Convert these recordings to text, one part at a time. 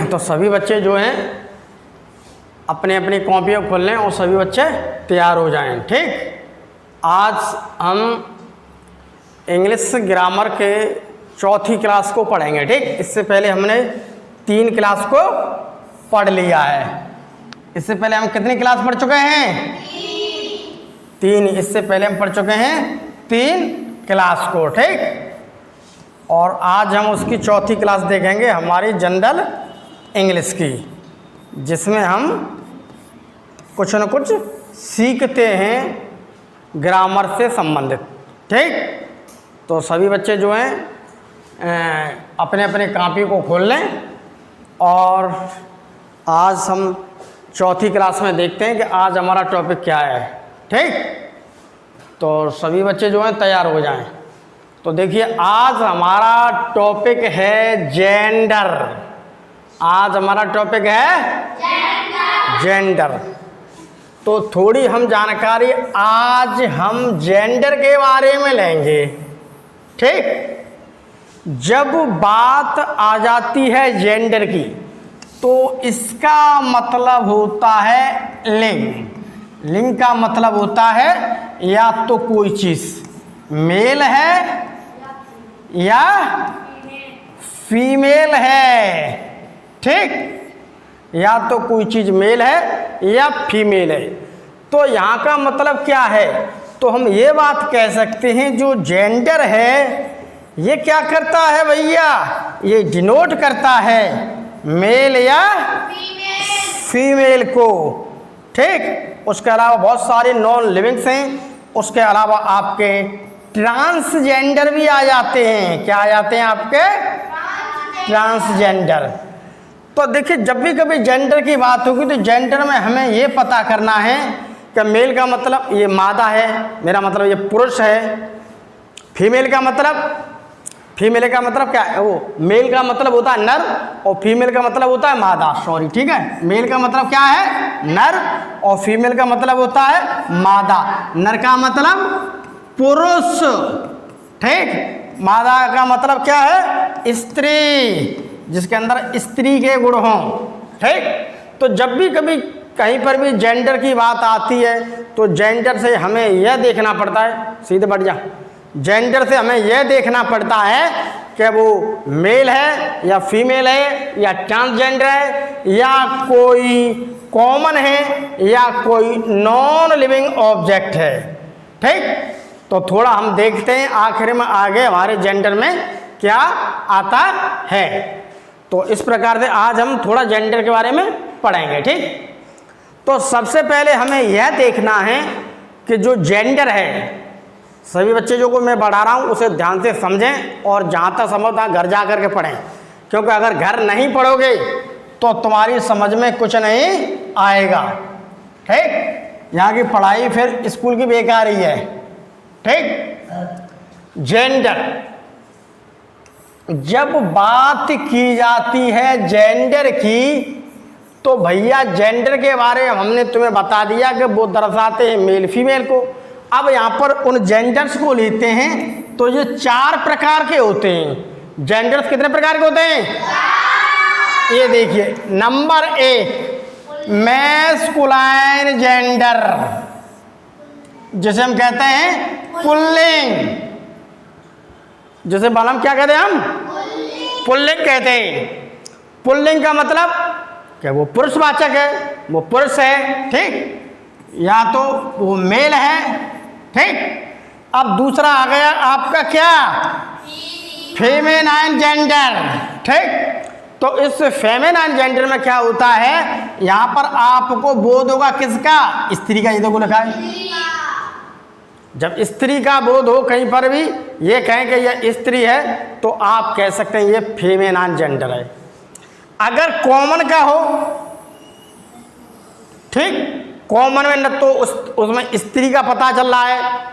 तो सभी बच्चे जो हैं अपने अपनी कॉपियाँ खोल लें और सभी बच्चे तैयार हो जाएं। ठीक, आज हम इंग्लिश ग्रामर के चौथी क्लास को पढ़ेंगे। ठीक, इससे पहले हमने 3 क्लास को पढ़ लिया है। इससे पहले हम कितनी क्लास पढ़ चुके हैं? 3। इससे पहले हम पढ़ चुके हैं 3 क्लास को। ठीक, और आज हम उसकी चौथी क्लास देखेंगे, हमारी जनरल इंग्लिश की, जिसमें हम कुछ न कुछ सीखते हैं ग्रामर से संबंधित। ठीक, तो सभी बच्चे जो हैं अपने अपने कॉपी को खोल लें और आज हम चौथी क्लास में देखते हैं कि आज हमारा टॉपिक क्या है। ठीक, तो सभी बच्चे जो हैं तैयार हो जाएं। तो देखिए, आज हमारा टॉपिक है जेंडर। आज हमारा टॉपिक है जेंडर। तो थोड़ी हम जानकारी आज हम जेंडर के बारे में लेंगे। ठीक, जब बात आ जाती है जेंडर की तो इसका मतलब होता है लिंग। लिंग का मतलब होता है या तो कोई चीज़ मेल है या फीमेल है। ठीक, या तो कोई चीज़ मेल है या फीमेल है। तो यहाँ का मतलब क्या है? तो हम ये बात कह सकते हैं जो जेंडर है ये क्या करता है भैया? ये डिनोट करता है मेल या फीमेल को। ठीक, उसके अलावा बहुत सारे नॉन लिविंग्स हैं। उसके अलावा आपके ट्रांसजेंडर भी आ जाते हैं। क्या आ जाते हैं आपके? ट्रांसजेंडर। तो देखिए, जब भी कभी जेंडर की बात होगी तो जेंडर में हमें ये पता करना है कि मेल का मतलब ये मादा है, मेरा मतलब ये पुरुष है। फीमेल का मतलब क्या है? वो मेल का मतलब होता है नर और फीमेल का मतलब होता है मादा। सॉरी, ठीक है, मेल का मतलब क्या है? नर और फीमेल का मतलब होता है मादा। नर का मतलब पुरुष। ठीक, मादा का मतलब क्या है? स्त्री, जिसके अंदर स्त्री के गुण हों। ठीक, तो जब भी कभी कहीं पर भी जेंडर की बात आती है तो जेंडर से हमें यह देखना पड़ता है, सीधे बढ़ जा, जेंडर से हमें यह देखना पड़ता है कि वो मेल है या फीमेल है या ट्रांसजेंडर है या कोई कॉमन है या कोई नॉन लिविंग ऑब्जेक्ट है। ठीक, तो थोड़ा हम देखते हैं आखिर में आगे हमारे जेंडर में क्या आता है। तो इस प्रकार से आज हम थोड़ा जेंडर के बारे में पढ़ेंगे। ठीक, तो सबसे पहले हमें यह देखना है कि जो जेंडर है, सभी बच्चे जो को मैं बढ़ा रहा हूँ उसे ध्यान से समझें और जहाँ तक संभव था घर जा कर के पढ़ें, क्योंकि अगर घर नहीं पढ़ोगे तो तुम्हारी समझ में कुछ नहीं आएगा। ठीक, यहाँ की पढ़ाई फिर स्कूल की बेकार ही है। ठीक, जेंडर, जब बात की जाती है जेंडर की तो भैया जेंडर के बारे में हमने तुम्हें बता दिया कि वो दर्शाते हैं मेल फीमेल को। अब यहाँ पर उन जेंडर्स को लेते हैं तो ये 4 प्रकार के होते हैं। जेंडर्स कितने प्रकार के होते हैं? ये देखिए, नंबर 1 मैस्कुलाइन जेंडर, जिसे हम कहते हैं पुल्लिंग। जैसे बालम क्या कहते हैं? हम पुल्लिंग कहते हैं। पुल्लिंग का मतलब कि वो पुरुषवाचक है, वो पुरुष है। ठीक, या तो वो मेल है। ठीक, अब दूसरा आ गया आपका क्या? Feminine gender. ठीक, तो इस फेमिनाइन जेंडर में क्या होता है? यहाँ पर आपको बोध होगा किसका? स्त्री का। ये देखो लिखा है, जब स्त्री का बोध हो कहीं पर भी ये कहें कि यह स्त्री है तो आप कह सकते हैं ये फेमिनाइन जेंडर है। अगर कॉमन का हो, ठीक, कॉमन में न तो उसमें स्त्री का पता चल रहा है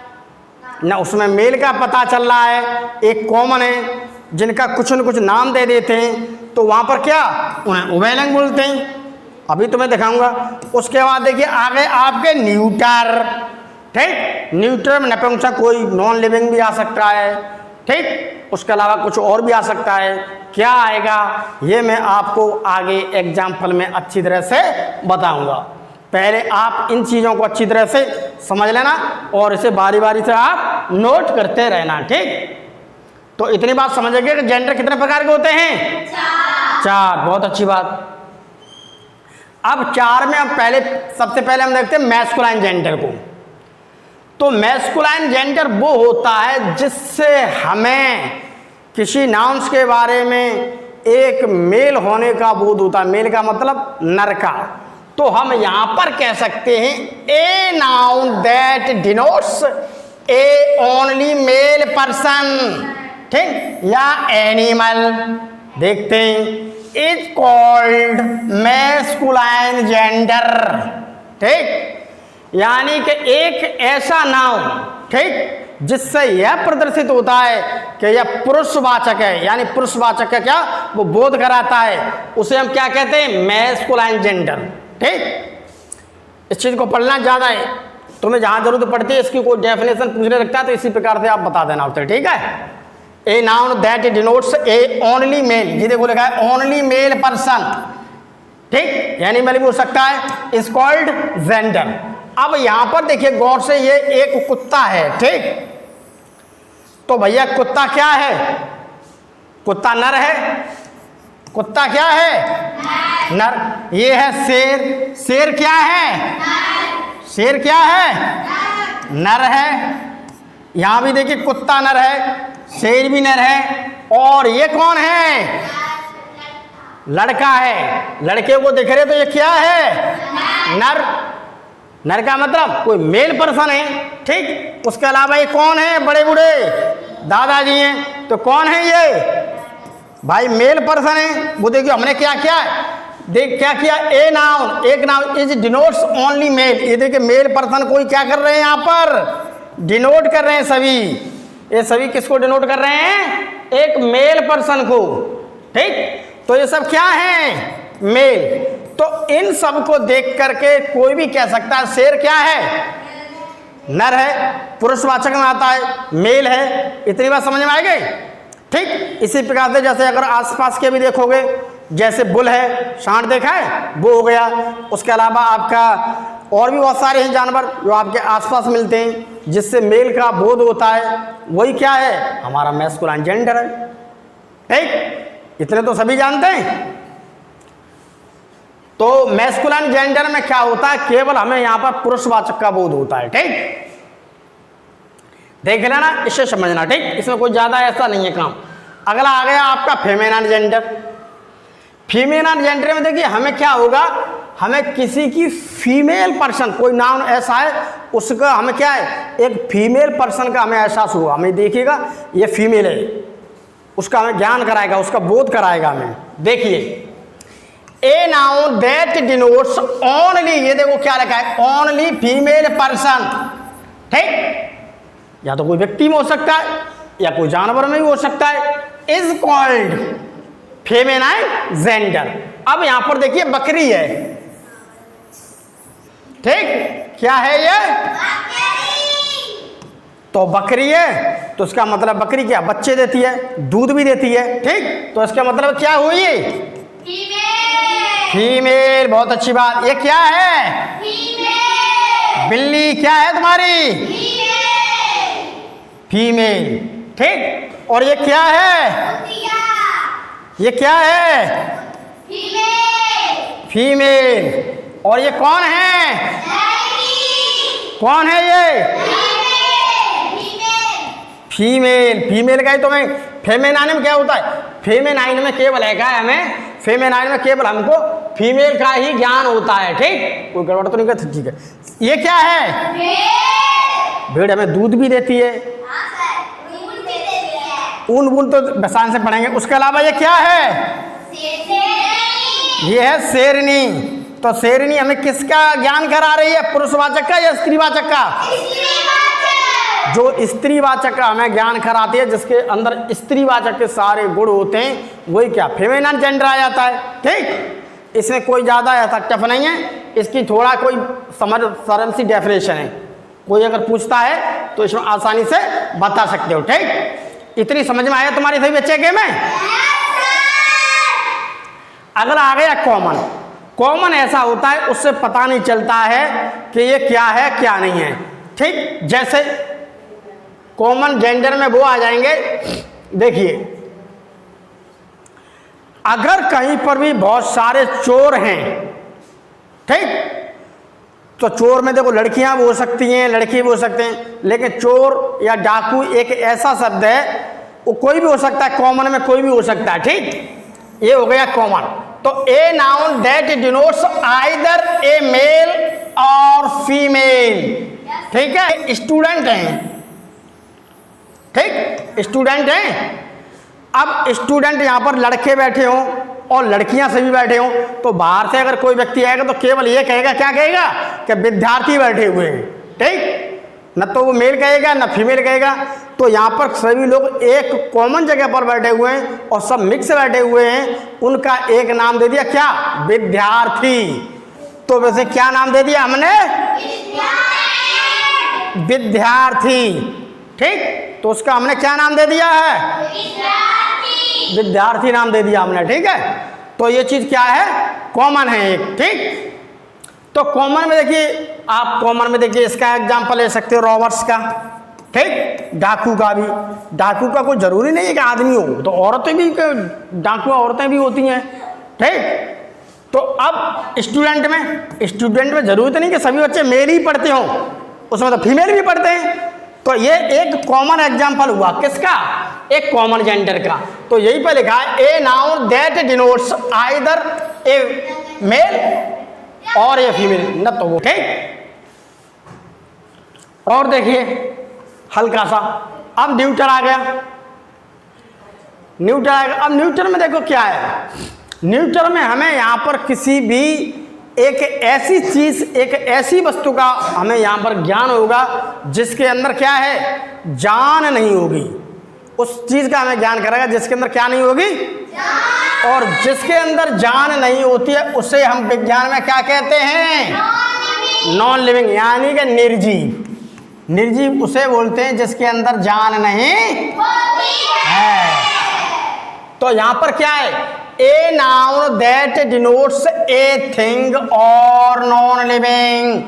न उसमें मेल का पता चल रहा है, एक कॉमन है जिनका कुछ न कुछ नाम दे देते हैं, तो वहाँ पर क्या उन्हें उभयलिंग बोलते हैं। अभी तुम्हें दिखाऊंगा। उसके बाद देखिए आगे आपके न्यूटर। ठीक, न्यूट्रल में नपुंसक कोई नॉन लिविंग भी आ सकता है ठीक। उसके अलावा कुछ और भी आ सकता है, क्या आएगा ये मैं आपको आगे एग्जाम्पल में अच्छी तरह से बताऊंगा। पहले आप इन चीज़ों को अच्छी तरह से समझ लेना और इसे बारी बारी से आप नोट करते रहना, ठीक। तो इतनी बात समझेंगे कि जेंडर कितने प्रकार के होते हैं? चार। बहुत अच्छी बात। अब चार में हम सबसे पहले हम देखते हैं मैस्कुलाइन जेंडर को। तो मैस्कुलाइन जेंडर वो होता है जिससे हमें किसी नाउन्स के बारे में एक मेल होने का बोध होता है। मेल का मतलब नर का। तो हम यहां पर कह सकते हैं ए noun that denotes A only male person, ठीक, या एनिमल देखते हैं इज कॉल्ड मैस्कुलाइन जेंडर, ठीक। यानी कि एक ऐसा नाउन, ठीक, जिससे यह प्रदर्शित होता है कि यह पुरुषवाचक है, यानी पुरुषवाचक का क्या वो बोध कराता है, उसे हम क्या कहते हैं? मैस्कुलाइन जेंडर, ठीक। इस चीज को पढ़ना ज्यादा है, तुम्हें जहां जरूरत पड़ती है इसकी कोई डेफिनेशन पूछने लगता है तो इसी प्रकार से आप बता देना उसे, ठीक है। A noun that denotes A only mail, ये देखो लिखा है ओनली मेल पर्सन, ठीक, यानी मैंने बोल सकता है इज कॉल्ड जेंडर। अब यहां पर देखिए गौर से, ये एक कुत्ता है, ठीक। तो भैया कुत्ता क्या है? कुत्ता नर है। कुत्ता क्या है? नर। ये है शेर। शेर क्या है? शेर क्या है? नर है। यहां भी देखिए कुत्ता नर है, शेर भी नर है, और ये कौन है? लड़का है। लड़के को देख रहे तो ये क्या है? नर। नर का मतलब कोई मेल पर्सन है, ठीक। उसके अलावा ये कौन है? बड़े बूढ़े दादाजी हैं, तो कौन है ये? भाई मेल पर्सन है। वो देखिए हमने क्या किया है, देख क्या किया, ए नाउन, एक noun is denotes only mail. ये देखिए मेल पर्सन कोई क्या कर रहे हैं यहाँ पर? डिनोट कर रहे हैं सभी। ये सभी किसको डिनोट कर रहे हैं? एक मेल पर्सन को, ठीक। तो ये सब क्या है? मेल। तो इन सब को देख करके कोई भी कह सकता है शेर क्या है? नर है, पुरुषवाचक में आता है, मेल है। इतनी बात समझ में आ गई, ठीक। इसी प्रकार से जैसे अगर आसपास के भी देखोगे, जैसे बुल है, सांड देखा है, वो हो गया। उसके अलावा आपका और भी बहुत सारे हैं जानवर जो आपके आसपास मिलते हैं जिससे मेल का बोध होता है, वही क्या है? हमारा मैस्कुलाइन जेंडर है, ठीक। इतने तो सभी जानते हैं। तो मैस्कुलाइन जेंडर में क्या होता है? केवल हमें यहां पर पुरुषवाचक का बोध होता है, ठीक। देख लेना, इसे समझना, ठीक। इसमें कोई ज्यादा ऐसा नहीं है काम। अगला आ गया आपका फेमिनिन जेंडर। फीमेल जेंडर में देखिए हमें क्या होगा, हमें किसी की फीमेल पर्सन, कोई नाउन ऐसा है उसका हमें क्या है, एक फीमेल पर्सन का हमें एहसास हुआ, हमें देखिएगा ये फीमेल है, उसका हमें ज्ञान कराएगा, उसका बोध कराएगा हमें। देखिए ए नाउन दैट डिनोट्स ओनली, ये देखो क्या लिखा है, ओनली फीमेल पर्सन, ठीक। या तो कोई व्यक्ति में हो सकता है या कोई जानवर में भी हो सकता है, इज कॉल्ड फेमिनाइन जेंडर। अब यहां पर देखिए बकरी है, ठीक, क्या है ये, तो बकरी है तो इसका मतलब बकरी क्या बच्चे देती है, दूध भी देती है, ठीक। तो इसका मतलब क्या हुई, फीमेल। बहुत अच्छी बात। ये क्या है, बिल्ली क्या है तुम्हारी, फीमेल, ठीक। और ये क्या है, ये क्या है, फीमेल। और ये कौन है, कौन है ये, फीमेल। फीमेल का ही तो मैं, फेमिनाइन में क्या होता है, फेमिनाइन में केवल है क्या हमें, फेमिनाइन में केवल हमको फीमेल का ही ज्ञान होता है, ठीक। कोई गड़बड़ तो नहीं करती, ठीक है। ये क्या है, भेड़ हमें दूध भी देती है, ऊन बून तो बसान से पढ़ेंगे। उसके अलावा ये क्या है, ये है शेरनी। तो शेरनी हमें किसका ज्ञान करा रही है, पुरुषवाचक का या स्त्रीवाचक का, जो स्त्रीवाचक का हमें ज्ञान कराती है, जिसके अंदर स्त्रीवाचक के सारे गुण होते हैं, वही क्या फेमिनिन जेंडर आ जाता है, ठीक। इसमें कोई ज़्यादा ऐसा टफ नहीं है, इसकी थोड़ा कोई समझ सरल सी डेफिनेशन है, कोई अगर पूछता है तो इसमें आसानी से बता सकते हो, ठीक। इतनी समझ में आया तुम्हारे सभी बच्चे के में? अगला आ गया कॉमन। कॉमन ऐसा होता है उससे पता नहीं चलता है कि ये क्या है क्या नहीं है। ठीक, जैसे कॉमन जेंडर में वो आ जाएंगे, देखिए अगर कहीं पर भी बहुत सारे चोर हैं, ठीक, तो चोर में देखो लड़कियां भी हो सकती हैं, लड़के भी हो सकते हैं, लेकिन चोर या डाकू एक ऐसा शब्द है वो कोई भी हो सकता है, कॉमन में कोई भी हो सकता है। ठीक, ये हो गया कॉमन। तो a noun that denotes either a male or female. ठीक है, स्टूडेंट हैं, ठीक, स्टूडेंट हैं। अब स्टूडेंट यहाँ पर लड़के बैठे हों और लड़कियां सभी बैठे हों, तो बाहर से अगर कोई व्यक्ति आएगा तो केवल ये कहेगा, क्या कहेगा कि विद्यार्थी बैठे हुए हैं। ठीक, न तो वो मेल कहेगा न फीमेल कहेगा। तो यहाँ पर सभी लोग एक कॉमन जगह पर बैठे हुए हैं और सब मिक्स बैठे हुए हैं, उनका एक नाम दे दिया, क्या? विद्यार्थी। तो वैसे क्या नाम दे दिया हमने? विद्यार्थी। ठीक, तो उसका हमने क्या नाम दे दिया है? विद्यार्थी नाम दे दिया हमने। ठीक है, तो ये चीज क्या है? कॉमन है एक। ठीक, तो कॉमन में देखिए, आप कॉमन में देखिए इसका एग्जांपल ले सकते हो रॉबर्स का। ठीक, डाकू का भी। डाकू का कोई जरूरी नहीं है कि आदमी हो, तो औरतें भी, डाकू औरतें भी होती हैं। ठीक, तो अब स्टूडेंट में जरूरत नहीं कि सभी बच्चे मेल ही पढ़ते हों, उसमें तो फीमेल भी पढ़ते हैं। तो ये एक कॉमन एग्जांपल हुआ किसका? एक कॉमन जेंडर का। तो यही पर लिखा है a noun that denotes either a male or a female, न तो वो। ठीक, और देखिए हल्का सा, अब न्यूटर आ गया। न्यूटर आएगा। अब न्यूटर में देखो क्या है, न्यूटर में हमें यहाँ पर किसी भी एक ऐसी चीज, एक ऐसी वस्तु का हमें यहाँ पर ज्ञान होगा जिसके अंदर क्या है? जान नहीं होगी। उस चीज का हमें ज्ञान कराएगा जिसके अंदर क्या नहीं होगी? जान। और जिसके अंदर जान नहीं होती है उसे हम विज्ञान में क्या कहते हैं? नॉन लिविंग, यानी कि निर्जीव। निर्जीव उसे बोलते हैं जिसके अंदर जान नहीं होती है। तो यहाँ पर क्या है? A noun that denotes a thing और नॉन लिविंग,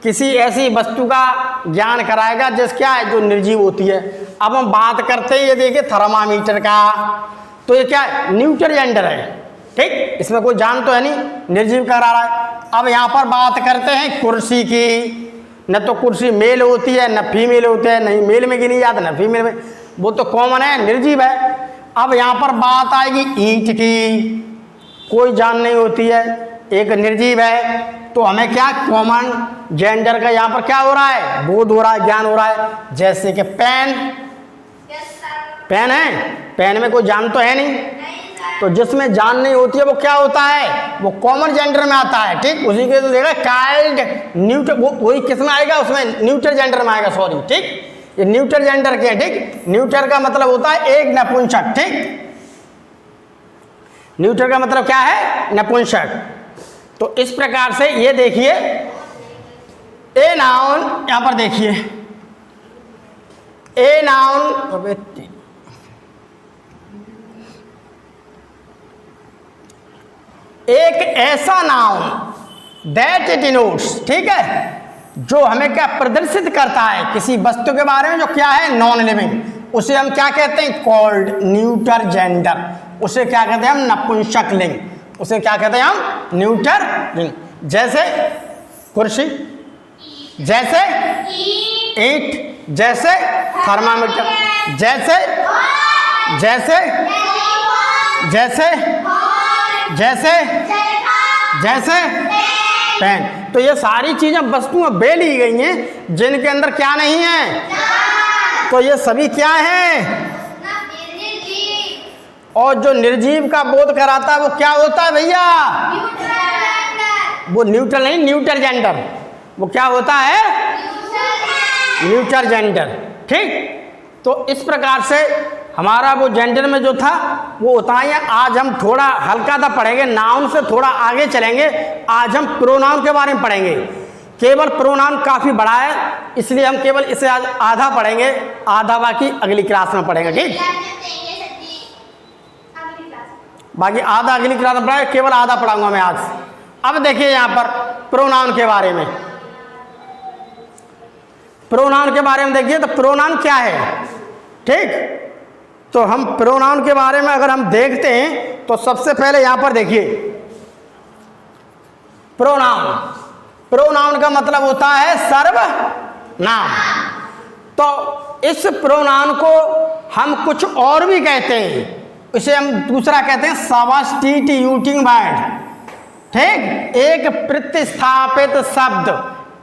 किसी ऐसी वस्तु का ज्ञान कराएगा जिस क्या है? जो निर्जीव होती है। अब हम बात करते हैं, ये देखिए थर्मामीटर का, तो ये क्या है? न्यूट्रल जेंडर है। ठीक, इसमें कोई जान तो है नहीं, निर्जीव करा रहा है। अब यहाँ पर बात करते हैं कुर्सी की, न तो कुर्सी मेल होती है न फीमेल होती है, नहीं मेल में गिनी जाती न फीमेल में, वो तो कॉमन है, निर्जीव है। अब यहाँ पर बात आएगी ईंट की, कोई जान नहीं होती है, एक निर्जीव है। तो हमें क्या? कॉमन जेंडर का यहाँ पर क्या हो रहा है? बोध हो रहा है, ज्ञान हो रहा है। जैसे कि पेन, पेन है, पेन में कोई जान तो है नहीं, तो जिसमें जान नहीं होती है वो क्या होता है? वो कॉमन जेंडर में आता है। ठीक, उसी के तो देखा काइल्ड, न्यूटर, वो वही किस में आएगा? उसमें न्यूट्रल जेंडर में आएगा, सॉरी। ठीक, ये न्यूट्रल जेंडर के। ठीक, न्यूट्रल का मतलब होता है एक नपुंसक। ठीक, न्यूट्रल का मतलब क्या है? नपुंसक। तो इस प्रकार से ये देखिए ए नाउन, यहां पर देखिए ए नाउन, एक ऐसा नाउन दैट डिनोट्स, ठीक है, जो हमें क्या प्रदर्शित करता है? किसी वस्तु के बारे में जो क्या है? नॉन लिविंग, उसे हम क्या कहते हैं? Called neuter gender. उसे क्या कहते हैं हम? नपुंसक लिंग। उसे क्या कहते हैं हम? न्यूटर लिंग। जैसे कुर्सी, जैसे ईंट, जैसे थर्मामीटर, जैसे जैसे जैसे जैसे जैसे पेन। तो ये सारी चीजें वस्तुएं बे ली गई हैं जिनके अंदर क्या नहीं है। तो ये सभी क्या हैं? और जो निर्जीव का बोध कराता है वो क्या होता है भैया? वो न्यूट्रल नहीं, न्यूट्रल जेंडर। वो क्या होता है? Neutral gender. ठीक, तो इस प्रकार से हमारा वो जेंडर में जो था वो उतना ही है। आज हम थोड़ा हल्का सा पढ़ेंगे, नाउन से थोड़ा आगे चलेंगे। आज हम प्रोनाउन के बारे में पढ़ेंगे केवल प्रोनाउन काफ़ी बड़ा है, इसलिए हम केवल इसे आज आधा पढ़ेंगे, आधा बाकी अगली क्लास में पढ़ेंगे। ठीक, बाकी आधा अगली क्लास में पढ़ाएंगे, केवल आधा पढ़ाऊंगा मैं आज। अब देखिए यहाँ पर प्रोनाउन के बारे में, प्रोनाउन के बारे में देखिए तो प्रोनाउन क्या है। ठीक, तो हम प्रोनाउन के बारे में अगर हम देखते हैं तो सबसे पहले यहाँ पर देखिए प्रोनाउन, प्रोनाउन का मतलब होता है सर्वनाम। तो इस प्रोनाउन को हम कुछ और भी कहते हैं, इसे हम दूसरा कहते हैं सब्स्टिट्यूटिंग वर्ड। ठीक, एक प्रतिस्थापित शब्द,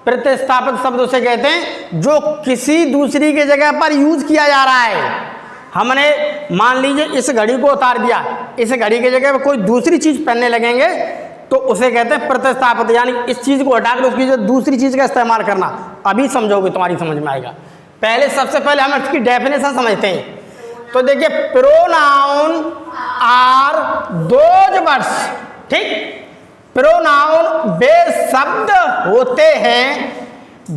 प्रतिस्थापित शब्द उसे कहते हैं जो किसी दूसरी की जगह पर यूज किया जा रहा है। हमने मान लीजिए इस घड़ी को उतार दिया, इस घड़ी की जगह पर कोई दूसरी चीज पहनने लगेंगे तो उसे कहते हैं प्रतिस्थापित, यानी इस चीज को हटाकर उसकी जगह दूसरी चीज का इस्तेमाल करना। अभी समझोगे, तुम्हारी समझ में आएगा। पहले सबसे पहले हम इसकी डेफिनेशन समझते हैं। तो देखिए प्रोनाउन आर दोज वर्ड्स। ठीक, प्रोनाउन वे शब्द होते हैं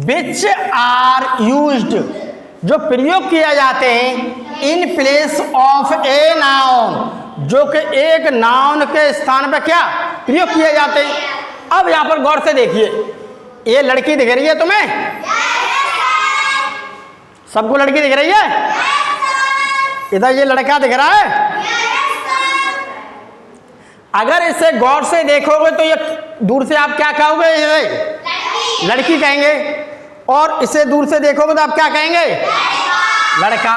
विच आर यूज्ड, जो प्रयोग किए जाते हैं in place of a noun, जो कि एक नाउन के स्थान पर क्या प्रयोग किए जाते हैं। अब यहां पर गौर से देखिए, ये लड़की दिख रही है तुम्हें? सबको लड़की दिख रही है? इधर ये लड़का दिख रहा है? अगर इसे गौर से देखोगे तो ये दूर से आप क्या कहोगे? ये लड़की कहेंगे। और इसे दूर से देखोगे तो आप क्या कहेंगे? लड़का।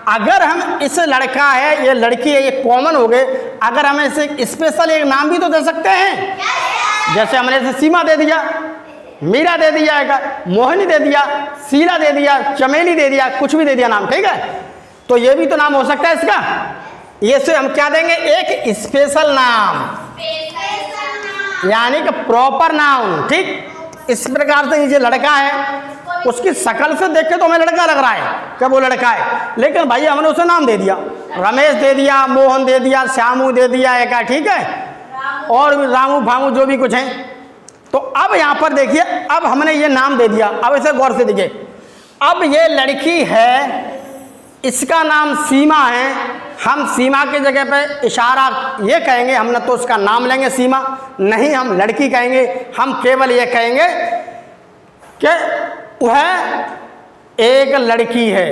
अगर हम इस लड़का है, ये लड़की है, ये कॉमन हो गए, अगर हम इसे स्पेशल एक नाम भी तो दे सकते हैं। जैसे हमने इसे सीमा दे दिया, मीरा दे दिया, मोहिनी दे दिया, शीला दे दिया, चमेली दे दिया, कुछ भी दे दिया नाम। ठीक है, तो ये भी तो नाम हो सकता है इसका। ये से हम क्या देंगे? एक स्पेशल नाम, यानी कि प्रॉपर नाउन। ठीक, इस प्रकार से ये लड़का है, उसकी शक्ल से देख के तो हमें लड़का लग रहा है क्या वो लड़का है, लेकिन भाई हमने उसे नाम दे दिया, रमेश दे दिया, मोहन दे दिया, श्यामू दे दिया एक। ठीक है, और भी रामू भामू जो भी कुछ है। तो अब यहाँ पर देखिए, अब हमने ये नाम दे दिया। अब इसे गौर से देखिए, अब ये लड़की है, इसका नाम सीमा है। हम सीमा की जगह पे इशारा ये कहेंगे, हम न तो उसका नाम लेंगे सीमा, नहीं हम लड़की कहेंगे। हम केवल ये कहेंगे कि वह एक लड़की है।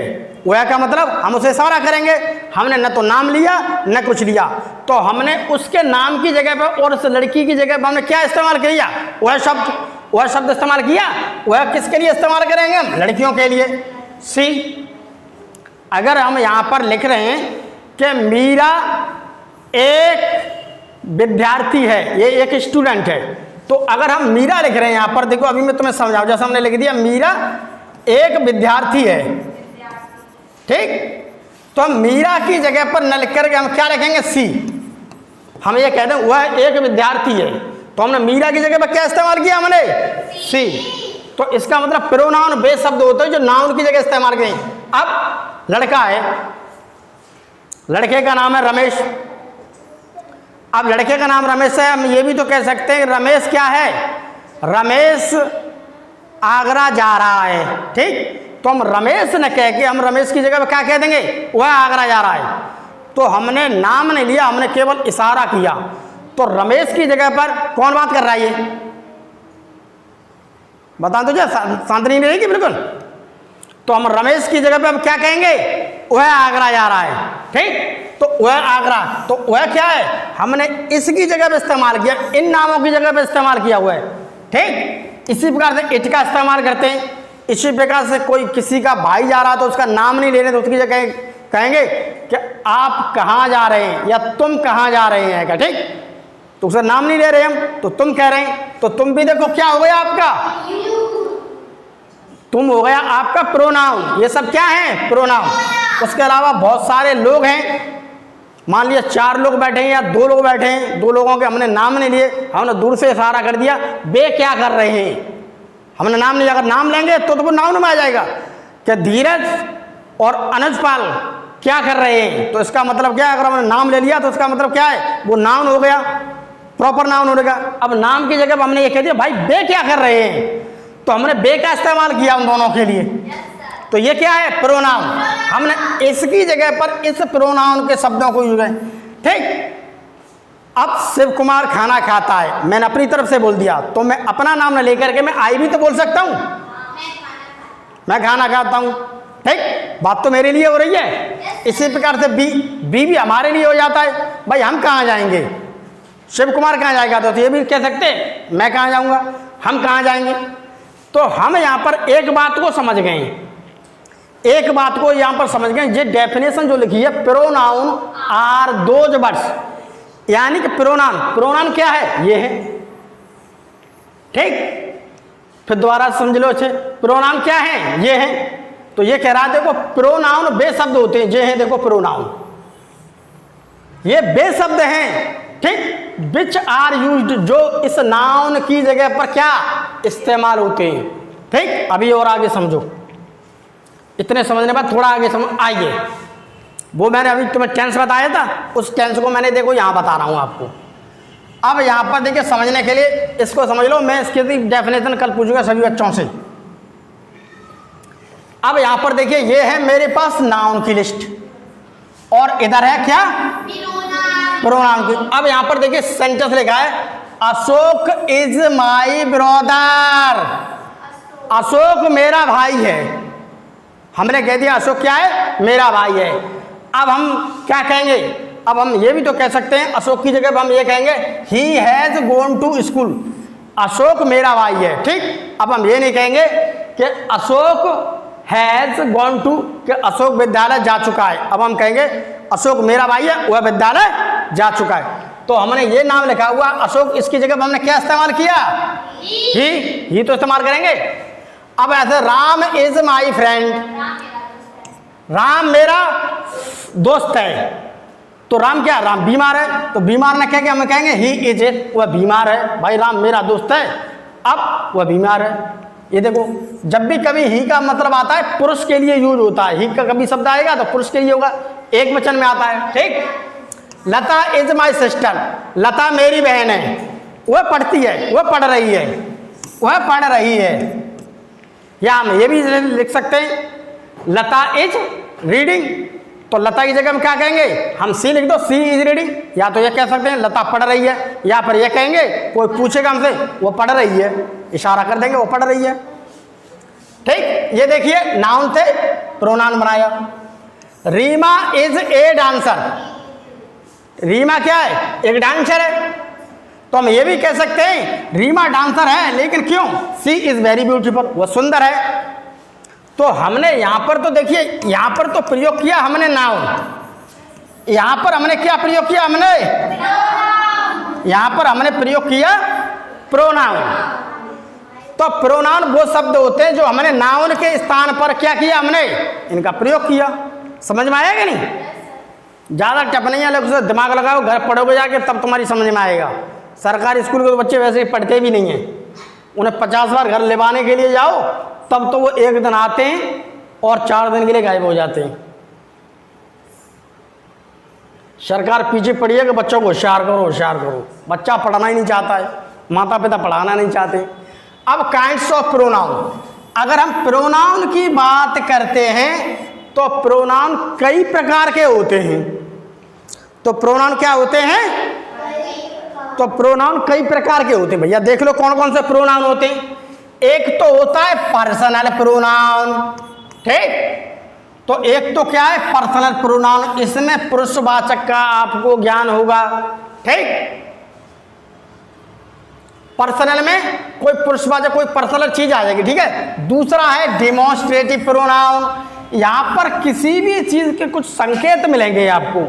वह का मतलब हम उसे इशारा करेंगे। हमने न तो नाम लिया न कुछ लिया, तो हमने उसके नाम की जगह पर और उस लड़की की जगह पर हमने क्या इस्तेमाल किया? वह शब्द इस्तेमाल किया। वह किसके लिए इस्तेमाल करेंगे? हम लड़कियों के लिए। सी, अगर हम यहाँ पर लिख रहे हैं कि मीरा एक विद्यार्थी है, ये एक स्टूडेंट है, तो अगर हम मीरा लिख रहे हैं यहाँ पर, देखो अभी मैं तुम्हें समझाऊं, जैसे हमने लिख दिया मीरा एक विद्यार्थी है। ठीक, तो हम मीरा की जगह पर न लिख करके हम क्या लिखेंगे? सी। हम ये कहते हैं वह एक विद्यार्थी है, तो हमने मीरा की जगह पर क्या इस्तेमाल किया? हमने सी। तो इसका मतलब प्रोनाउन वे शब्द होते हैं जो नाउन की जगह इस्तेमाल करें। अब लड़का है, लड़के का नाम है रमेश। अब लड़के का नाम रमेश है, हम ये भी तो कह सकते हैं रमेश क्या है? रमेश आगरा जा रहा है। ठीक, तो हम रमेश न कह के हम रमेश की जगह पर क्या कह देंगे? वह आगरा जा रहा है। तो हमने नाम नहीं लिया, हमने केवल इशारा किया। तो रमेश की जगह पर कौन बात कर रहा है? ये बता दो, शांति नहीं रहेगी बिल्कुल। तो हम रमेश की जगह पे हम क्या कहेंगे? वह आगरा जा रहा है। ठीक, तो वह आगरा, तो वह क्या है? हमने इसकी जगह पे इस्तेमाल किया, इन नामों की जगह पे इस्तेमाल किया हुआ है। ठीक, इसी प्रकार से इट का इस्तेमाल करते हैं। इसी प्रकार से कोई किसी का भाई जा रहा है तो उसका नाम नहीं ले रहे, तो उसकी जगह कहेंगे कि आप कहाँ जा रहे हैं या तुम कहाँ जा रहे हैं क्या। ठीक, तो उसका नाम नहीं ले रहे हम, तो तुम कह रहे हैं, तो तुम भी देखो क्या हो गया आपका? तुम हो गया आपका प्रोनाउन। ये सब क्या है? प्रोनाउन। उसके अलावा बहुत सारे लोग हैं, मान लिया 4 लोग बैठे हैं या 2 लोग बैठे हैं, 2 लोगों के हमने नाम नहीं लिए, हमने दूर से इशारा कर दिया वे क्या कर रहे हैं, हमने नाम नहीं। अगर नाम लेंगे तो वो नाउन में आ जाएगा कि धीरज और अनुजपाल क्या कर रहे हैं, तो इसका मतलब क्या है? अगर हमने नाम ले लिया तो इसका मतलब क्या है? वो नाउन हो गया, प्रॉपर नाउन हो गया। अब नाम की जगह हमने ये कह दिया भाई वे क्या कर रहे हैं, तो हमने बे का इस्तेमाल किया उन दोनों के लिए। तो ये क्या है? प्रोनाउन। हमने इसकी जगह पर इस प्रोनाउन के शब्दों को यूज करें। ठीक, अब शिव कुमार खाना खाता है, मैंने अपनी तरफ से बोल दिया, तो मैं अपना नाम न लेकर के मैं आई भी तो बोल सकता हूँ, मैं खाना खाता हूँ। ठीक, बात तो मेरे लिए हो रही है। इसी प्रकार से बी भी हमारे लिए हो जाता है। भाई हम कहाँ जाएंगे? शिव कुमार कहाँ जाएगा? तो ये भी कह सकते हैं मैं कहाँ जाऊँगा, हम कहाँ जाएंगे। तो हम यहाँ पर एक बात को समझ गए, एक बात को यहाँ पर समझ गए। ये डेफिनेशन जो लिखी है, प्रोनाउन आर दोज वर्ड्स, यानी कि प्रोनाउन, प्रोनाउन क्या है? ये है। ठीक, फिर दोबारा समझ लो अच्छे, प्रोनाउन क्या है? ये है। तो ये कह रहा है देखो प्रोनाउन बे शब्द होते हैं, ये है देखो प्रोनाउन, ये बे शब्द हैं। ठीक, विच आर यूज्ड, जो इस नाउन की जगह पर क्या इस्तेमाल होते हैं। ठीक, अभी और आगे समझो, इतने समझने बाद थोड़ा आगे समझ आइए। वो मैंने अभी तुम्हें टेंस बताया था, उस टेंस को मैंने देखो यहाँ बता रहा हूँ आपको। अब यहाँ पर देखिए समझने के लिए इसको समझ लो, मैं इसकी डेफिनेशन कल पूछूंगा सभी बच्चों से। अब यहाँ पर देखिए ये है मेरे पास नाउन की लिस्ट, और इधर है क्या? प्रोनाउन की। अब यहाँ पर देखिए सेंटेंस लिखा है, Ashok is my brother, Ashok मेरा भाई है। हमने कह दिया अशोक क्या है? मेरा भाई है। अब हम क्या कहेंगे? अब हम ये भी तो कह सकते हैं, अशोक की जगह हम ये कहेंगे he has gone to school, Ashok मेरा भाई है। ठीक, अब हम ये नहीं कहेंगे कि अशोक हैज गॉन टू, कि अशोक विद्यालय जा चुका है। अब हम कहेंगे अशोक मेरा भाई है, वह विद्यालय जा चुका है। तो हमने ये नाम लिखा हुआ अशोक, इसकी जगह हमने क्या इस्तेमाल किया? ही तो इस्तेमाल करेंगे। अब ऐसे Ram is my friend, Ram मेरा दोस्त है। तो राम क्या? राम बीमार है, तो बीमार ने क्या हम कहेंगे ही इज इट, वह बीमार है। भाई राम मेरा दोस्त है, अब वह बीमार है। ये देखो जब भी कभी ही का मतलब आता है पुरुष के लिए यूज होता है, ही का कभी शब्द आएगा तो पुरुष के लिए होगा, एक वचन में आता है। ठीक, लता इज माई सिस्टर, लता मेरी बहन है, वह पढ़ती है, वह पढ़ रही है, वह पढ़ रही है। या हम ये भी लिख सकते हैं लता इज रीडिंग, तो लता की जगह हम क्या कहेंगे? हम सी लिख दो, सी इज रीडिंग। या तो ये कह सकते हैं लता पढ़ रही है, या फिर ये कहेंगे कोई पूछेगा हमसे वो पढ़ रही है, इशारा कर देंगे वो पढ़ रही है। ठीक, ये देखिए नाउन थे, प्रोनाउन बनाया। Reema is a dancer, Reema क्या है? एक डांसर है। तो हम ये भी कह सकते हैं रीमा डांसर है, लेकिन क्यों? सी इज वेरी ब्यूटीफुल, वह सुंदर है। तो हमने यहाँ पर तो देखिए, यहाँ पर तो प्रयोग किया हमने नाउन, यहाँ पर हमने क्या प्रयोग किया? हमने यहाँ पर हमने प्रयोग किया प्रोनाउन। तो प्रोनाउन वो शब्द होते हैं जो हमने नाउन के स्थान पर क्या किया? हमने इनका प्रयोग किया। समझ में आया कि नहीं? ज़्यादा टपनियाँ लोग से दिमाग लगाओ, घर पढ़ोगे जाके तब तुम्हारी समझ में आएगा। सरकारी स्कूल के तो बच्चे वैसे ही पढ़ते भी नहीं हैं, उन्हें 50 बार घर लेवाने के लिए जाओ तब तो वो एक दिन आते हैं और 4 दिन के लिए गायब हो जाते हैं। सरकार पीछे पड़ी है कि बच्चों को होशियार करो, होशियार करो। बच्चा पढ़ना ही नहीं चाहता है, माता पिता पढ़ाना नहीं चाहते। अब काइंड्स ऑफ प्रोनाउन, अगर हम प्रोनाउन की बात करते हैं तो प्रोनाउन कई प्रकार के होते हैं। तो प्रोनाउन क्या होते हैं? तो प्रोनाउन कई प्रकार के होते हैं। भैया देख लो कौन कौन से प्रोनाउन होते हैं। एक तो होता है पर्सनल प्रोनाउन। ठीक, तो एक तो क्या है? पर्सनल प्रोनाउन, इसमें पुरुषवाचक का आपको ज्ञान होगा। ठीक, पर्सनल में कोई पुरुषवाचक कोई पर्सनल चीज आ जाएगी। ठीक है। दूसरा है डिमॉन्स्ट्रेटिव प्रोनाउन, यहाँ पर किसी भी चीज के कुछ संकेत मिलेंगे, आपको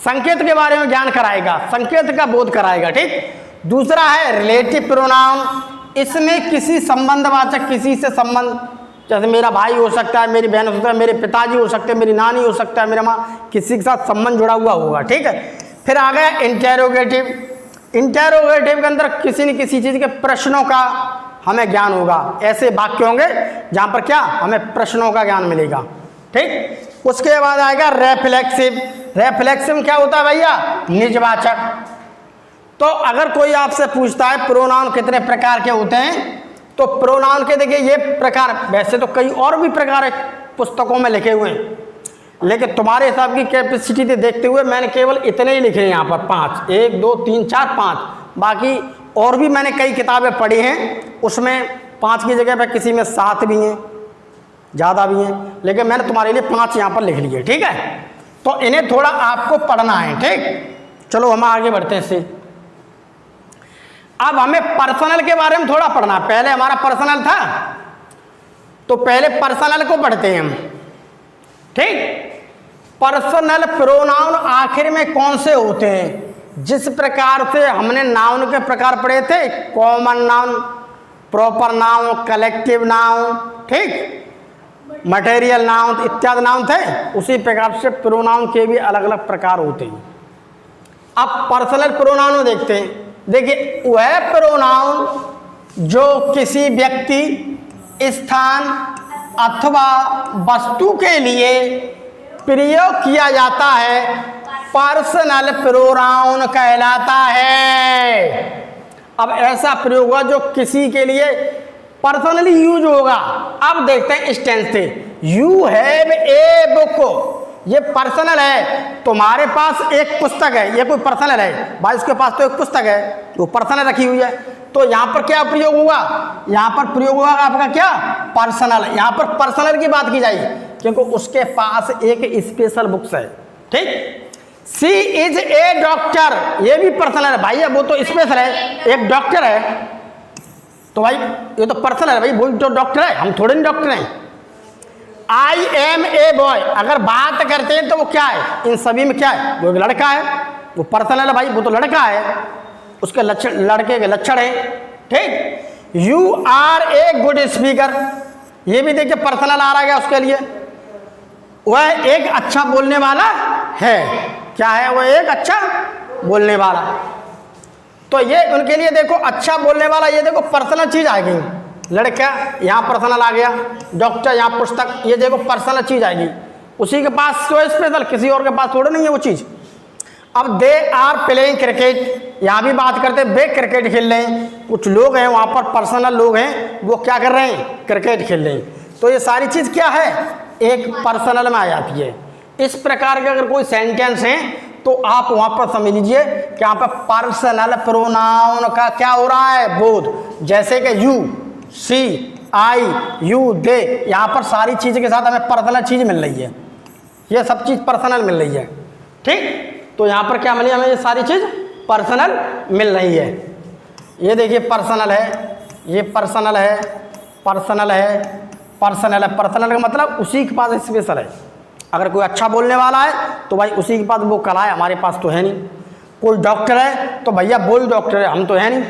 संकेत के बारे में ज्ञान कराएगा, संकेत का बोध कराएगा। ठीक, दूसरा है रिलेटिव प्रोनाउन, इसमें किसी संबंधवाचक, किसी से संबंध, जैसे मेरा भाई हो सकता है, मेरी बहन हो सकता है, मेरे पिताजी हो सकते हैं, मेरी नानी हो सकता है, मेरा माँ, किसी के साथ संबंध जुड़ा हुआ होगा। ठीक है। फिर आ गया इंटेरोगेटिव। इंटेरोगेटिव के अंदर किसी न किसी चीज़ के प्रश्नों का हमें ज्ञान होगा। ऐसे वाक्य होंगे जहाँ पर क्या हमें प्रश्नों का ज्ञान मिलेगा। ठीक, उसके बाद आएगा रेफ्लेक्सिव। रेफ्लेक्सिव क्या होता है भैया? निजवाचक। तो अगर कोई आपसे पूछता है प्रोनाउन कितने प्रकार के होते हैं, तो प्रोनाउन के देखिए ये प्रकार, वैसे तो कई और भी प्रकार है पुस्तकों में लिखे हुए हैं, लेकिन तुम्हारे हिसाब की कैपेसिटी से देखते हुए मैंने केवल इतने ही लिखे हैं यहाँ पर 5, 1 2 3 4 5। बाकी और भी मैंने कई किताबें पढ़ी हैं, उसमें 5 की जगह पर किसी में 7 भी हैं, ज़्यादा भी हैं, लेकिन मैंने तुम्हारे लिए 5 यहाँ पर लिख लिए। ठीक है, तो इन्हें थोड़ा आपको पढ़ना है। ठीक, चलो हम आगे बढ़ते हैं इससे। अब हमें पर्सनल के बारे में थोड़ा पढ़ना। पहले हमारा पर्सनल था, तो पहले पर्सनल को पढ़ते हैं हम। ठीक, पर्सनल प्रोनाउन आखिर में कौन से होते हैं? जिस प्रकार से हमने नाउन के प्रकार पढ़े थे, common noun, proper noun, collective noun, ठीक, मटेरियल नाउन इत्यादि नाउन थे, उसी प्रकार से प्रोनाउन के भी अलग अलग प्रकार होते हैं। अब पर्सनल प्रोनाउन देखते हैं। देखिए, वह प्रोनाउन जो किसी व्यक्ति, स्थान अथवा वस्तु के लिए प्रयोग किया जाता है, पर्सनल प्रोनाउन कहलाता है। अब ऐसा प्रयोग हुआ जो किसी के लिए पर्सनली यूज होगा। अब देखते हैं इस टेंस से, यू हैव ए बुक, ये पर्सनल है। तुम्हारे पास एक पुस्तक है, ये कोई पर्सनल है भाई, उसके पास तो एक पुस्तक है, वो पर्सनल रखी हुई है। तो यहाँ पर क्या प्रयोग हुआ? यहाँ पर प्रयोग हुआ आपका क्या? पर्सनल। यहाँ पर पर्सनल की बात की जाएगी क्योंकि उसके पास एक स्पेशल बुक्स है। ठीक, सी इज ए डॉक्टर, ये भी पर्सनल है भाई, वो तो स्पेशल है, एक डॉक्टर है, तो भाई ये तो पर्सनल है भाई, वो तो डॉक्टर है, हम थोड़े नहीं डॉक्टर हैं। आई एम ए बॉय, अगर बात करते हैं तो वो क्या है? इन सभी में क्या है? वो एक लड़का है, वो पर्सनल है भाई, वो तो लड़का है, उसके लक्षण, लड़के के लक्षण है। ठीक, you are a good speaker, ये भी देखिए पर्सनल आ रहा है उसके लिए, वह एक अच्छा बोलने वाला है। क्या है? वह एक अच्छा बोलने वाला। तो ये उनके लिए देखो अच्छा बोलने वाला, ये देखो पर्सनल चीज आएगी। लड़का यहाँ पर्सनल आ गया, डॉक्टर यहाँ पुस्तक, ये देखो पर्सनल चीज आएगी। उसी के पास तो स्पेशल, किसी और के पास थोड़ा नहीं है वो चीज। अब दे आर प्लेइंग क्रिकेट, यहाँ भी बात करते हैं वे क्रिकेट खेल रहे हैं। कुछ लोग हैं वहाँ पर पर्सनल लोग हैं, वो क्या कर रहे हैं? क्रिकेट खेल रहे हैं। तो ये सारी चीज़ क्या है? एक पर्सनल में आ जाती है। इस प्रकार के अगर कोई सेंटेंस है तो आप वहाँ पर समझ लीजिए कि यहाँ पर पर्सनल प्रोनाउन का क्या हो रहा है? बोध। जैसे कि यू, सी, आई, यू, दे, यहाँ पर सारी चीज़ के साथ हमें पर्सनल चीज़ मिल रही है, ये सब चीज़ पर्सनल मिल रही है। ठीक, तो यहाँ पर क्या मिली हमें? ये सारी चीज़ पर्सनल मिल रही है। ये देखिए पर्सनल है, ये पर्सनल है, पर्सनल है, पर्सनल है। पर्सनल का मतलब उसी के पास स्पेशल है। अगर कोई अच्छा बोलने वाला है तो भाई उसी के पास वो कला है, हमारे पास तो है नहीं। कोई डॉक्टर है तो भैया वो डॉक्टर है, हम तो है नहीं।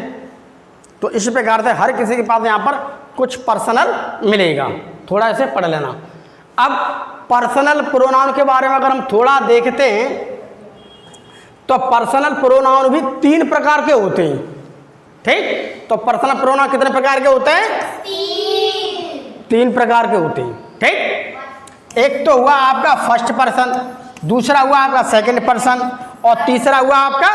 तो इस प्रकार से हर किसी के पास यहाँ पर कुछ पर्सनल मिलेगा, थोड़ा ऐसे पढ़ लेना। अब पर्सनल प्रोनाउन के बारे में अगर हम थोड़ा देखते हैं तो पर्सनल प्रोनाउन भी 3 प्रकार के होते हैं। ठीक, तो पर्सनल प्रोनाउन कितने प्रकार के होते हैं? 3 प्रकार के होते हैं। ठीक, एक तो हुआ आपका फर्स्ट पर्सन, दूसरा हुआ आपका सेकंड पर्सन, और तीसरा हुआ आपका।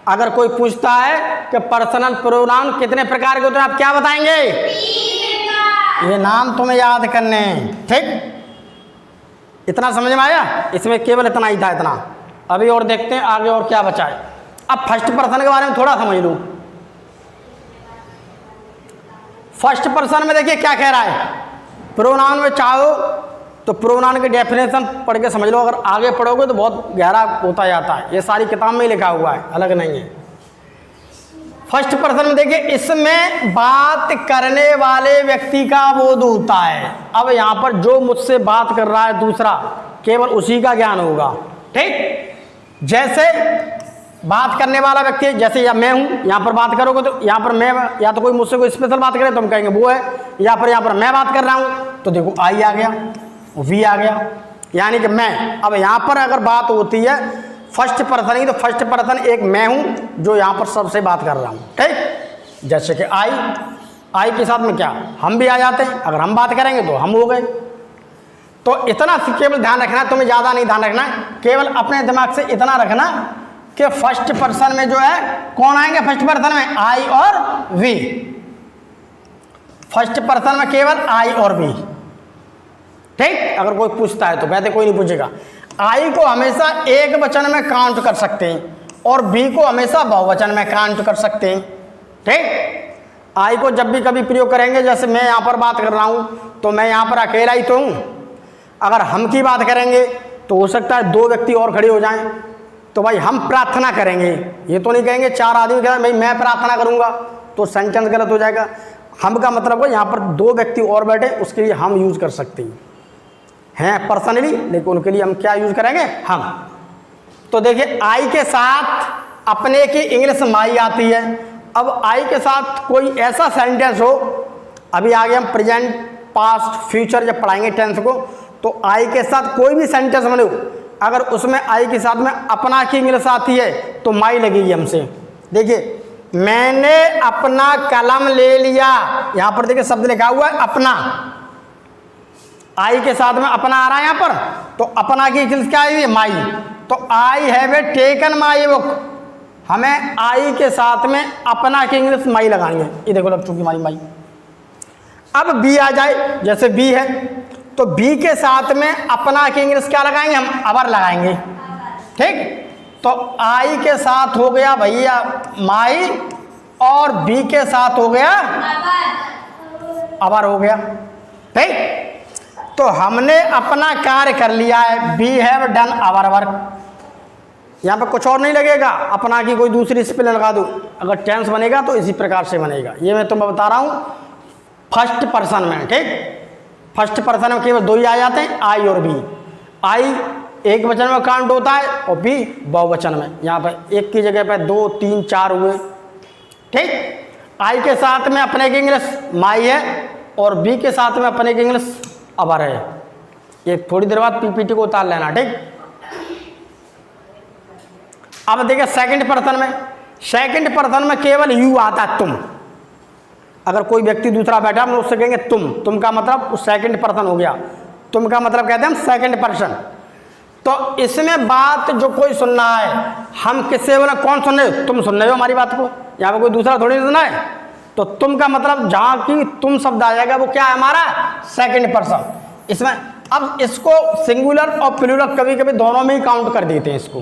अगर कोई पूछता है कि पर्सनल प्रोनाउन कितने प्रकार के होते हैं, आप क्या बताएंगे? ये नाम तुम्हें याद करने हैं। ठीक, इतना समझ में आया? इसमें केवल इतना ही था, इतना। अभी और देखते हैं आगे और क्या बचा है। अब फर्स्ट पर्सन के बारे में थोड़ा समझ लो। फर्स्ट पर्सन में देखिए क्या कह रहा है। प्रोनाउन में चाहो तो प्रोनाउन की डेफिनेशन पढ़ के समझ लो, अगर आगे पढ़ोगे तो बहुत गहरा होता जाता है। ये सारी किताब में ही लिखा हुआ है, अलग नहीं है। फर्स्ट पर्सन में देखिए, इसमें बात करने वाले व्यक्ति का बोध होता है। अब यहाँ पर जो मुझसे बात कर रहा है दूसरा, केवल उसी का ज्ञान होगा। ठीक, जैसे बात करने वाला व्यक्ति, जैसे या मैं हूँ, यहाँ पर बात करोगे तो यहाँ पर मैं, या तो कोई मुझसे कोई स्पेशल बात करे तो हम कहेंगे वो है, या फिर यहाँ पर मैं बात कर रहा हूँ तो देखो आई आ गया, वी आ गया, यानी कि मैं। अब यहाँ पर अगर बात होती है फर्स्ट पर्सन की, तो फर्स्ट पर्सन एक मैं हूँ जो यहाँ पर सबसे बात कर रहा हूँ। ठीक, जैसे कि आई के साथ में क्या हम भी आ जाते हैं, अगर हम बात करेंगे तो हम हो गए। तो इतना केवल ध्यान रखना, तुम्हें ज़्यादा नहीं ध्यान रखना, केवल अपने दिमाग से इतना रखना कि फर्स्ट पर्सन में जो है कौन आएंगे? फर्स्ट पर्सन में आई और वी। फर्स्ट पर्सन में केवल आई और बी, ठीक। अगर कोई पूछता है तो, वैसे कोई नहीं पूछेगा। आई को हमेशा एक वचन में काउंट कर सकते हैं और बी को हमेशा बहुवचन में काउंट कर सकते हैं, ठीक। आई को जब भी कभी प्रयोग करेंगे, जैसे मैं यहाँ पर बात कर रहा हूँ तो मैं यहाँ पर अकेला ही तो हूँ। अगर हम की बात करेंगे तो हो सकता है 2 व्यक्ति और खड़े हो जाएं, तो भाई हम प्रार्थना करेंगे, ये तो नहीं कहेंगे 4 आदमी कहें भाई मैं प्रार्थना करूँगा, तो सेंटेंस गलत हो जाएगा। हम का मतलब है यहाँ पर 2 व्यक्ति और बैठे, उसके लिए हम यूज कर सकते हैं पर्सनली, लेकिन उनके लिए हम क्या यूज करेंगे, हम। तो देखिए आई के साथ अपने की इंग्लिश माई आती है। अब आई के साथ कोई ऐसा सेंटेंस हो, अभी आगे हम प्रेजेंट, पास्ट, फ्यूचर जब पढ़ाएंगे टेंस को, तो आई के साथ कोई भी सेंटेंस बने, अगर उसमें आई के साथ में अपना की इंग्लिश आती है तो माई लगेगी हमसे। देखिए मैंने अपना कलम ले लिया, यहां पर देखिए शब्द लिखा हुआ है अपना, आई के साथ में अपना आ रहा है यहां पर, तो अपना की इंग्लिश क्या आई है, माई। तो I have taken my book, हमें आई के साथ में अपना की इंग्लिश माई लगाएंगे। ये देखो लग चुकी हमारी माई। अब बी आ जाए, जैसे बी है तो बी के साथ में अपना की इंग्लिश क्या लगाएंगे, हम अवर लगाएंगे, ठीक। तो आई के साथ हो गया भैया माई और बी के साथ हो गया अवर हो गया, ठीक। तो हमने अपना कार्य कर लिया है, we have done our work. यहाँ पे कुछ और नहीं लगेगा, अपना की कोई दूसरी स्पेलिंग लगा दूँ, अगर टेंस बनेगा तो इसी प्रकार से बनेगा। ये मैं तुम्हें बता रहा हूँ फर्स्ट पर्सन में, ठीक। फर्स्ट पर्सन में केवल 2 ही आ जाते हैं, आई और बी। आई एक वचन में काउंट होता है और बी बहुवचन में। यहाँ पे एक की जगह पे 2, 3, 4 हुए, ठीक। आई के साथ में अपने की इंग्लिश माई है और बी के साथ में अपने की इंग्लिश अवर है। ये थोड़ी देर बाद पीपीटी को उतार लेना, ठीक। अब देखिए सेकंड पर्सन में, सेकंड पर्सन में केवल यू आता है, तुम। अगर कोई व्यक्ति दूसरा बैठा हम उससे कहेंगे तुम का मतलब उस सेकंड पर्सन हो गया, तुम का मतलब कहते हैं हम सेकंड पर्सन। तो इसमें बात जो कोई सुन रहा है, हम किससे बोले, कौन सुन रहे हो, तुम सुन रहे हो हमारी बात को, यहाँ पे कोई दूसरा थोड़ी सुना है। तो तुम का मतलब जहाँ की तुम शब्द आ जाएगा वो क्या है हमारा, सेकंड पर्सन। इसमें अब इसको सिंगुलर और प्लूरल कभी कभी दोनों में ही काउंट कर देते हैं इसको,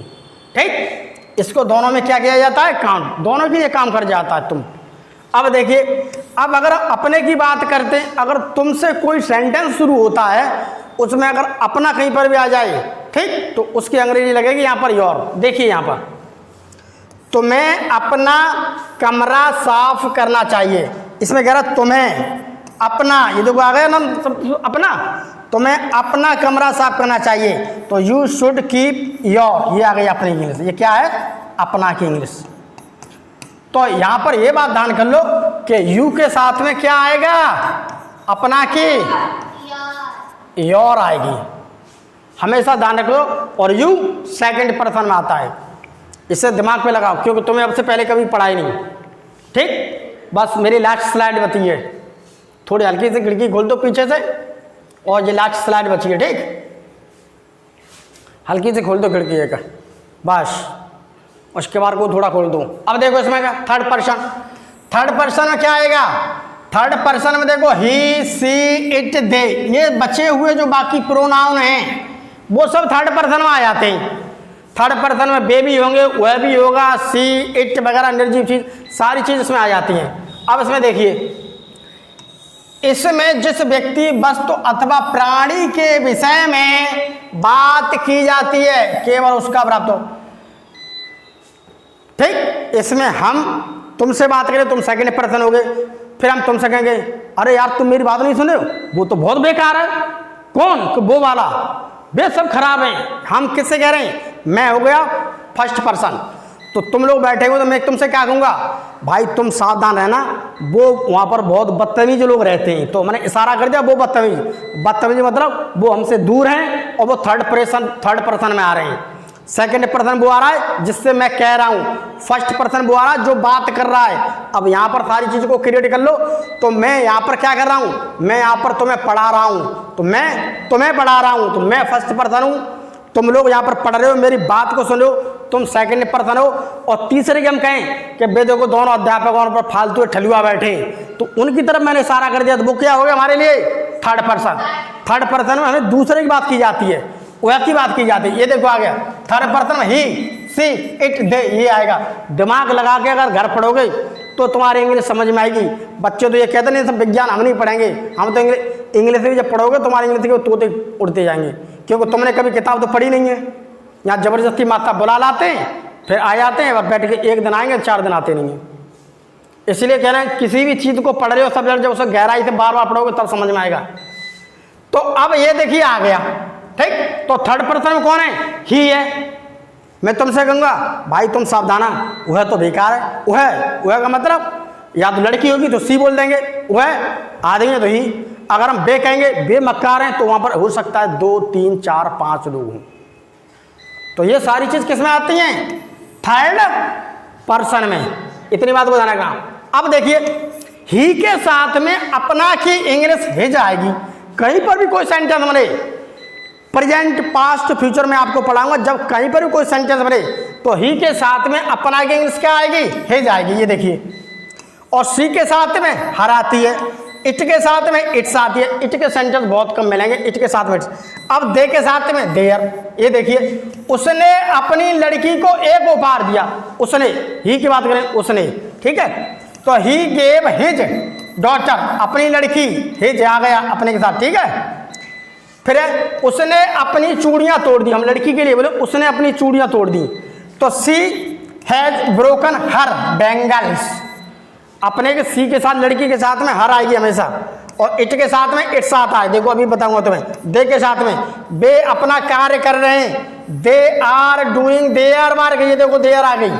ठीक। इसको दोनों में क्या किया जाता है, काउंट, दोनों के लिए काम कर जाता है तुम। अब देखिए, अब अगर अपने की बात करते हैं, अगर तुमसे कोई सेंटेंस शुरू होता है उसमें अगर अपना कहीं पर भी आ जाए, ठीक, तो उसकी अंग्रेजी लगेगी यहाँ पर योर। देखिए यहाँ पर तुम्हें अपना कमरा साफ करना चाहिए, इसमें कह रहा तुम्हें अपना, ये देखो आ गया ना अपना, तुम्हें अपना कमरा साफ करना चाहिए, तो यू शुड कीप योर, ये आ गई अपनी इंग्लिश। ये क्या है, अपना की इंग्लिश। तो यहां पर ये बात ध्यान कर लो कि यू के साथ में क्या आएगा, अपना की योर आएगी, हमेशा ध्यान रख लो। और यू सेकंड पर्सन में आता है, इसे दिमाग पे लगाओ क्योंकि तुम्हें अब से पहले कभी पढ़ाई नहीं, ठीक। बस मेरी लास्ट स्लाइड बची है, थोड़ी हल्की से खिड़की खोल दो पीछे से, और ये लास्ट स्लाइड बची है, ठीक। हल्की से खोल दो खिड़की एक, बस, उसके बाद को थोड़ा खोल दो। अब देखो इसमें क्या, थर्ड पर्सन। थर्ड पर्सन में क्या आएगा, थर्ड पर्सन में देखो ही, सी, इट, दे, ये बचे हुए जो बाकी प्रोनाउन हैं वो सब थर्ड पर्सन में आ जाते हैं। थर्ड पर्सन में बे भी होंगे, वह भी होगा, सी, इट वगैरह निर्जीव चीज, सारी चीज इसमें आ जाती हैं। अब इसमें देखिए, इसमें जिस व्यक्ति, वस्तु अथवा प्राणी के विषय में बात की जाती है केवल उसका प्राप्त हो, ठीक। इसमें हम तुमसे बात करें, तुम सेकंड पर्सन हो गए, फिर हम तुमसे कहेंगे अरे यार तुम मेरी बात नहीं सुन रहे हो, वो तो बहुत बेकार है, कौन, वो वाला, वे सब खराब हैं। हम किससे कह रहे हैं, मैं हो गया फर्स्ट पर्सन। तो तुम लोग बैठे हो तो मैं तुमसे क्या कहूँगा, भाई तुम सावधान रहना, वो वहाँ पर बहुत बदतमीज लोग रहते हैं। तो मैंने इशारा कर दिया, वो बदतमीज, बदतमीज मतलब वो हमसे दूर हैं और वो थर्ड पर्सन में आ रहे हैं। सेकंड पर्सन वो आ रहा है जिससे मैं कह रहा हूँ, फर्स्ट पर्सन वो आ रहा है जो बात कर रहा है। अब यहाँ पर सारी चीज़ को क्रिएट कर लो, तो मैं यहाँ पर क्या कर रहा हूँ, मैं यहाँ पर तुम्हें पढ़ा रहा हूँ, तो मैं तुम्हें पढ़ा रहा हूँ, तो मैं फर्स्ट पर्सन हूँ, तुम लोग यहाँ पर पढ़ रहे हो, मेरी बात को सुन लो, तुम सेकंड पर्सन हो। और तीसरे की हम कहें कि बे देखो दोनों अध्यापकों पर फालतू ठलुआ बैठे, तो उनकी तरफ मैंने इशारा कर दिया, तो वो क्या हो गया हमारे लिए थर्ड पर्सन। थर्ड पर्सन में हमें दूसरे की बात की जाती है, वह की बात की जाती है। ये देखो आ गया थर्ड पर्सन में ही, सी, इट, दे, ये आएगा। दिमाग लगा के अगर घर पढ़ोगे तो तुम्हारी इंग्लिश समझ में आएगी। बच्चे तो ये कहते नहीं सब विज्ञान हम नहीं पढ़ेंगे, हम तो इंग्लिश भी जब पढ़ोगे तुम्हारी इंग्लिश के तोते उड़ते जाएंगे, क्योंकि तुमने कभी किताब तो पढ़ी नहीं है। यहाँ ज़बरदस्ती माता बुला लाते हैं, फिर आ जाते हैं और बैठ के एक दिन आएंगे 4 दिन आते नहीं हैं। इसलिए कह रहे हैं किसी भी चीज़ को पढ़ रहे हो सब्जेक्ट, जब उसे गहराई से बार बार पढ़ोगे तब समझ में आएगा। तो अब ये देखिए आ गया, ठीक। तो थर्ड पर्सन में कौन है, ही है। मैं तुमसे कहूँगा भाई तुम सावधाना, वह तो बेकार है। वह का मतलब या तो लड़की होगी तो सी बोल देंगे, वह आदमी है तो ही। अगर हम बे कहेंगे बे मक्कार हैं, तो वहाँ पर हो सकता है 2, 3, 4, 5 लोग हों। तो ये सारी चीज़ किस में आती हैं, थर्ड पर्सन में। इतनी बात को ध्यान रखना। अब देखिए ही के साथ में अपना की इंग्लिश भेज आएगी। कहीं पर भी कोई सेंटेंस बने, प्रेजेंट, पास्ट, फ्यूचर में आपको पढ़ाऊंगा, जब कहीं पर भी कोई सेंटेंस बने तो ही के साथ में अपना की इंग्लिश क्या आएगी, हेज आएगी। ये देखिए। और सी के साथ में हर आती है, इट के साथ में इट्स आती है। इट के सेंटेंस बहुत कम मिलेंगे, इट के साथ में इट्स। अब दे के साथ में देयर। ये देखिए उसने अपनी लड़की को एक उपहार दिया, उसने, ही की बात करें उसने, ठीक है। तो ही गेव हिज डॉटर, अपनी लड़की, हिज आ गया अपने के साथ, ठीक है। फिर उसने अपनी चूड़ियां तोड़ दी, हम लड़की के लिए बोले उसने अपनी चूड़ियां तोड़ दी। तो सी हैज ब्रोकन हर बैंगल्स। अपने के सी के साथ लड़की के साथ में हर आएगी हमेशा। और इट के साथ में इट्स आता है, देखो अभी बताऊंगा तुम्हें। दे के साथ में बे अपना कार्य कर रहे हैं, they are doing, they are मार गई, देखो दे आर आ गई।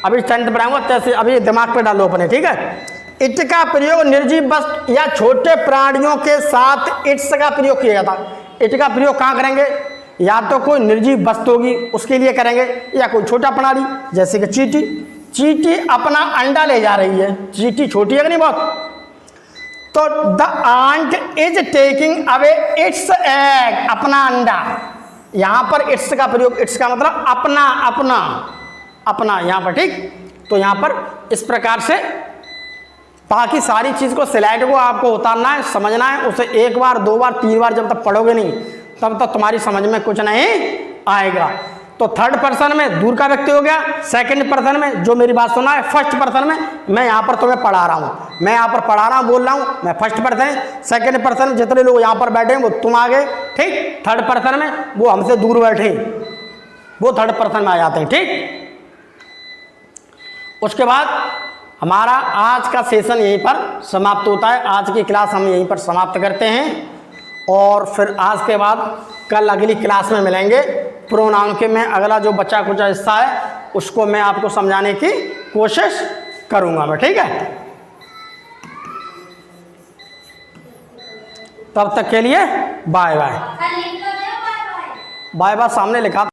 अभी सेंटेंस पढ़ाऊंगा तैसे, अभी दिमाग पे डालो अपने, ठीक है। इट का प्रयोग निर्जीव वस्तु या छोटे प्राणियों के साथ इट्स का प्रयोग किया जाता है। इट का प्रयोग कहाँ करेंगे, या तो कोई निर्जीव वस्तु होगी उसके लिए करेंगे, या कोई छोटा प्राणी जैसे कि चींटी। चींटी अपना अंडा ले जा रही है, चींटी छोटी है कि नहीं बहुत। तो the ant is taking away its egg, अपना अंडा। यहां पर इट्स का प्रयोग, इट्स का मतलब अपना, अपना, अपना यहां पर, ठीक। तो यहां पर इस प्रकार से बाकी सारी चीज को, स्लाइड को आपको उतारना है, समझना है। उसे 1 बार 2 बार 3 बार जब तक पढ़ोगे नहीं तब तक तुम्हारी समझ में कुछ नहीं आएगा। तो थर्ड पर्सन में दूर का व्यक्ति हो गया, सेकंड पर्सन में जो मेरी बात सुना है, फर्स्ट पर्सन में मैं यहाँ पर तुम्हें पढ़ा रहा हूँ, मैं यहाँ पर पढ़ा रहा हूँ, बोल रहा हूँ, मैं फर्स्ट पर्सन। सेकंड पर्सन में जितने लोग यहाँ पर बैठे हैं वो तुम आगे, ठीक। थर्ड पर्सन में वो हमसे दूर बैठे, वो थर्ड पर्सन में आ जाते हैं, ठीक। उसके बाद हमारा आज का सेशन यहीं पर समाप्त होता है। आज की क्लास हम यहीं पर समाप्त करते हैं, और फिर आज के बाद कल अगली क्लास में मिलेंगे। प्रोनाउन के में अगला जो बचा कुछ हिस्सा है उसको मैं आपको समझाने की कोशिश करूंगा मैं, ठीक है। तब तक के लिए बाय बाय। बाय बाय सामने लिखा